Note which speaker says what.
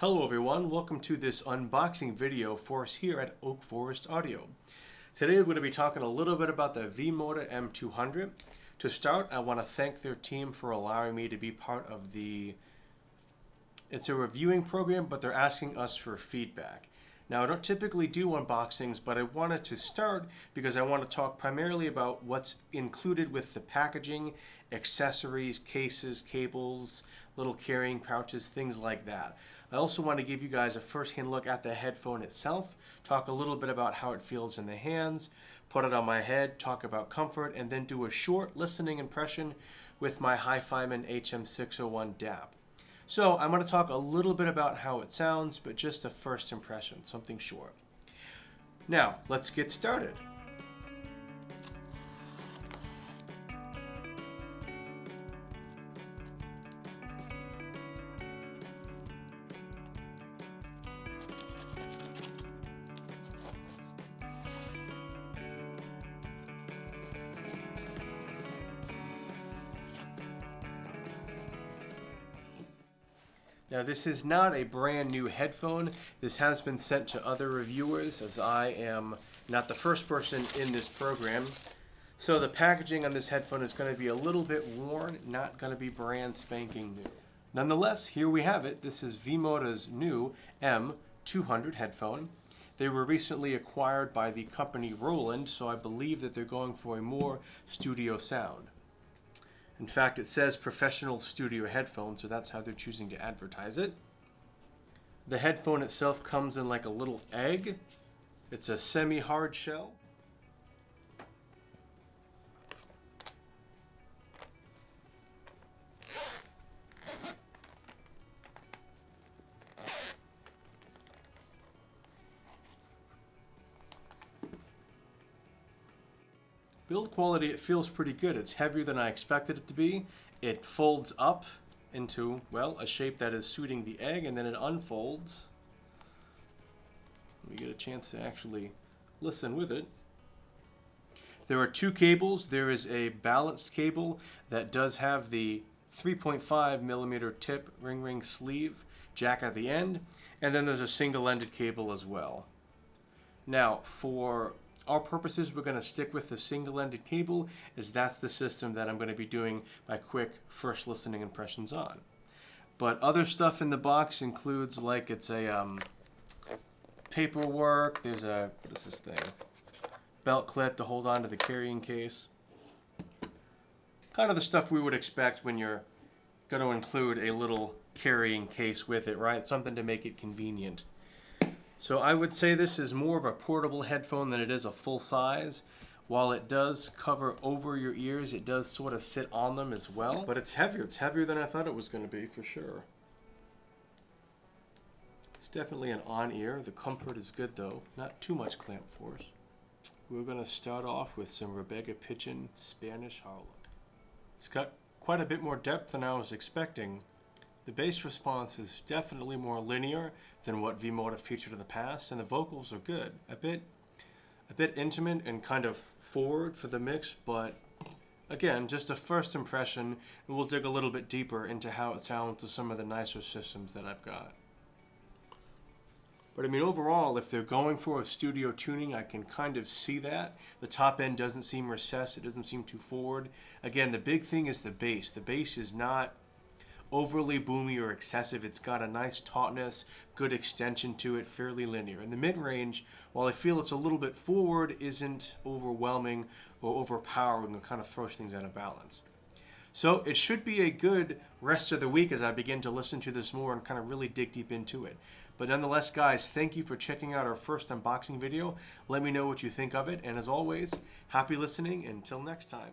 Speaker 1: Hello everyone, welcome to this unboxing video for us here at Oak Forest Audio. Today we're going to be talking a little bit about the V-Moda M200. To start, I want to thank their team for allowing me to be part of it's a reviewing program, but they're asking us for feedback. Now I don't typically do unboxings, but I wanted to start because I want to talk primarily about what's included with the packaging, accessories, cases, cables, little carrying pouches, things like that. I also want to give you guys a first-hand look at the headphone itself, talk a little bit about how it feels in the hands, put it on my head, talk about comfort, and then do a short listening impression with my HiFiMan HM601 DAP. So I'm going to talk a little bit about how it sounds, but just a first impression, something short. Now, let's get started. Now this is not a brand new headphone. This has been sent to other reviewers as I am not the first person in this program. So the packaging on this headphone is going to be a little bit worn, not going to be brand spanking new. Nonetheless, here we have it. This is V-Moda's new M200 headphone. They were recently acquired by the company Roland, so I believe that they're going for a more studio sound. In fact, it says professional studio headphone, so that's how they're choosing to advertise it. The headphone itself comes in like a little egg. It's a semi-hard shell. Build quality, it feels pretty good. It's heavier than I expected it to be. It folds up into, well, a shape that is suiting the egg, and then it unfolds. We get a chance to actually listen with it. There are two cables. There is a balanced cable that does have the 3.5 millimeter tip ring sleeve jack at the end, and then there's a single-ended cable as well. Now, for our purposes, we're going to stick with the single-ended cable, as that's the system that I'm going to be doing my quick first listening impressions on. But other stuff in the box includes, like, it's a paperwork, there's a, what is this thing? Belt clip to hold on to the carrying case. Kind of the stuff we would expect when you're going to include a little carrying case with it, right? Something to make it convenient. So I would say this is more of a portable headphone than it is a full size. While it does cover over your ears, it does sort of sit on them as well. But it's heavier. It's heavier than I thought it was going to be, for sure. It's definitely an on-ear. The comfort is good, though. Not too much clamp force. We're going to start off with some Rebecca Pigeon Spanish Harlot. It's got quite a bit more depth than I was expecting. The bass response is definitely more linear than what V-Moda featured in the past, and the vocals are good. A bit intimate and kind of forward for the mix, but again, just a first impression, and we'll dig a little bit deeper into how it sounds to some of the nicer systems that I've got. But I mean, overall, if they're going for a studio tuning, I can kind of see that. The top end doesn't seem recessed, it doesn't seem too forward. Again, the big thing is the bass. The bass is not overly boomy or excessive. It's got a nice tautness, good extension to it, fairly linear. In the mid-range, while I feel it's a little bit forward, isn't overwhelming or overpowering or kind of throws things out of balance. So it should be a good rest of the week as I begin to listen to this more and kind of really dig deep into it. But nonetheless, guys, thank you for checking out our first unboxing video. Let me know what you think of it, and as always, happy listening until next time.